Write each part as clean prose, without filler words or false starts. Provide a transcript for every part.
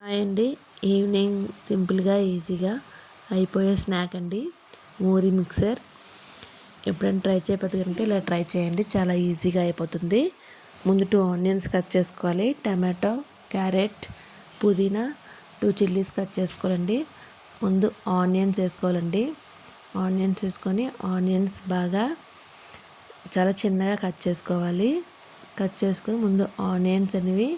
Hi అండి. Evening సింపుల్గా ఈజీగా అయిపోయే స్నాక్ అండి మూరి మిక్సర్. ఎప్పుడైనా ట్రై చేయకపోతే కనుక ఇలా ట్రై చేయండి, చాలా ఈజీగా అయిపోతుంది. ముందు 2 ఆనియన్స్ కట్ చేసుకోవాలి, టమాటో, క్యారెట్, పుదీనా, 2 చిల్లీస్ కట్ చేసుకోవాలండి. ముందు ఆనియన్స్ వేసుకోవాలండి. ఆనియన్స్ వేసుకొని ఆనియన్స్ బాగా చాలా చిన్నగా కట్ చేసుకోవాలి. కట్ చేసుకొని ముందు ఆనియన్స్ అనేవి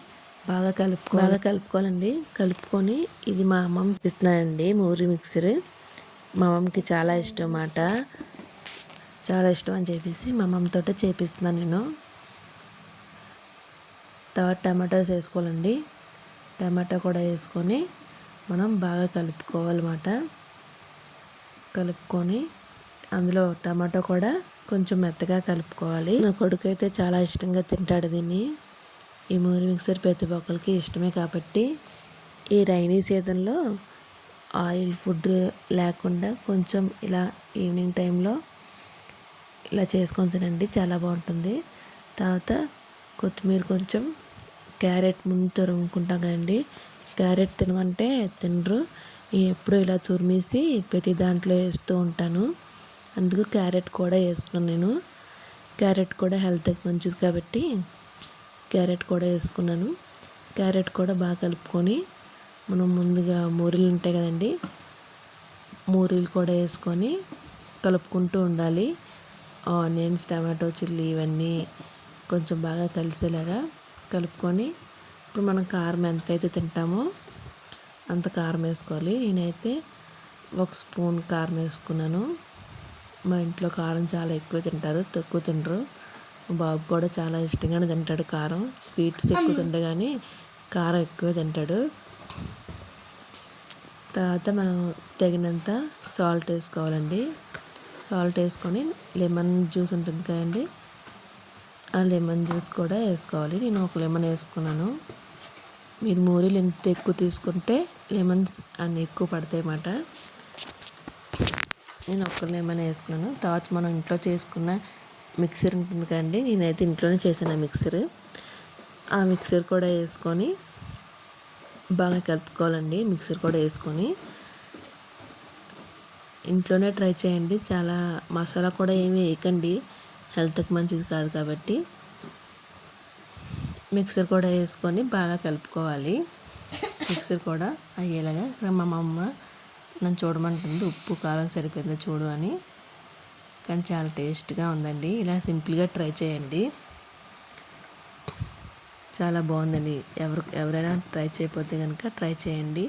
బాగా కలుపుకోవాలండి. కలుపుకొని ఇది మా అమ్మమ్మ ఇస్తున్నానండి మూరి మిక్సర్. మా అమ్మమ్మకి చాలా ఇష్టం అన్నమాట, చాలా ఇష్టం అని చెప్పేసి మా అమ్మమ్మతో చేపిస్తున్నాను నేను. తర్వాత టమాటోస్ వేసుకోవాలండి. టమాటో కూడా వేసుకొని మనం బాగా కలుపుకోవాలన్నమాట. కలుపుకొని అందులో టమాటో కూడా కొంచెం మెత్తగా కలుపుకోవాలి. నా కొడుకు అయితే చాలా ఇష్టంగా తింటాడు దీన్ని. ఈ మూరి మిక్సర్ ప్రతి ఒక్కరికి ఇష్టమే కాబట్టి ఈ రైనీ సీజన్లో ఆయిల్ ఫుడ్ లేకుండా కొంచెం ఇలా ఈవినింగ్ టైంలో ఇలా చేసుకొని తినండి, చాలా బాగుంటుంది. తర్వాత కొత్తిమీర, కొంచెం క్యారెట్ ముందు తురుముకుంటాం కదండి. క్యారెట్ తినమంటే తినరు, ఎప్పుడు ఇలా తురిమేసి ప్రతి దాంట్లో వేస్తూ ఉంటాను. అందుకు క్యారెట్ కూడా వేసుకున్నాను నేను. క్యారెట్ కూడా హెల్త్కి మంచిది కాబట్టి క్యారెట్ కూడా వేసుకున్నాను. క్యారెట్ కూడా బాగా కలుపుకొని మనం ముందుగా మూరీలు ఉంటాయి కదండి, మూరీలు కూడా వేసుకొని కలుపుకుంటూ ఉండాలి. ఆనియన్స్, టమాటో, చిల్లీ ఇవన్నీ కొంచెం బాగా కలిసేలాగా కలుపుకొని ఇప్పుడు మనం కారం ఎంతైతే తింటామో అంత కారం వేసుకోవాలి. నేనైతే 1 స్పూన్ కారం వేసుకున్నాను. మా ఇంట్లో కారం చాలా ఎక్కువ తింటారు, తక్కువ తినరు. బాబు కూడా చాలా ఇష్టంగానే తింటాడు కారం. స్వీట్స్ ఎక్కువ తింటే కానీ కారం ఎక్కువ తింటాడు. తర్వాత మనం తగినంత సాల్ట్ వేసుకోవాలండి. సాల్ట్ వేసుకొని లెమన్ జ్యూస్ ఉంటుంది కదండి, ఆ లెమన్ జ్యూస్ కూడా వేసుకోవాలి. నేను 1 లెమన్ వేసుకున్నాను. మీరు మూరీలు ఎంత ఎక్కువ తీసుకుంటే లెమన్స్ అన్నీ ఎక్కువ పడతాయి అన్నమాట. నేను 1 లెమన్ వేసుకున్నాను. తర్వాత మనం ఇంట్లో చేసుకున్న మిక్సర్ ఉంటుంది కదండి, నేనైతే ఇంట్లోనే చేశాను ఆ మిక్సర్ కూడా వేసుకొని బాగా కలుపుకోవాలండి. మిక్సర్ కూడా వేసుకొని ఇంట్లోనే ట్రై చేయండి. చాలా మసాలా కూడా ఏమీ వేయకండి, హెల్త్కి మంచిది కాదు కాబట్టి. మిక్సర్ కూడా వేసుకొని బాగా కలుపుకోవాలి. మిక్సర్ కూడా అయ్యేలాగా. మా అమ్మ నన్ను చూడమంటుంది, ఉప్పు కారం సరిపోయిందో చూడు అని. కానీ చాలా టేస్ట్గా ఉందండి. ఇలా సింపుల్గా ట్రై చేయండి, చాలా బాగుందండి. ఎవరైనా ట్రై చేయకపోతే కనుక ట్రై చేయండి.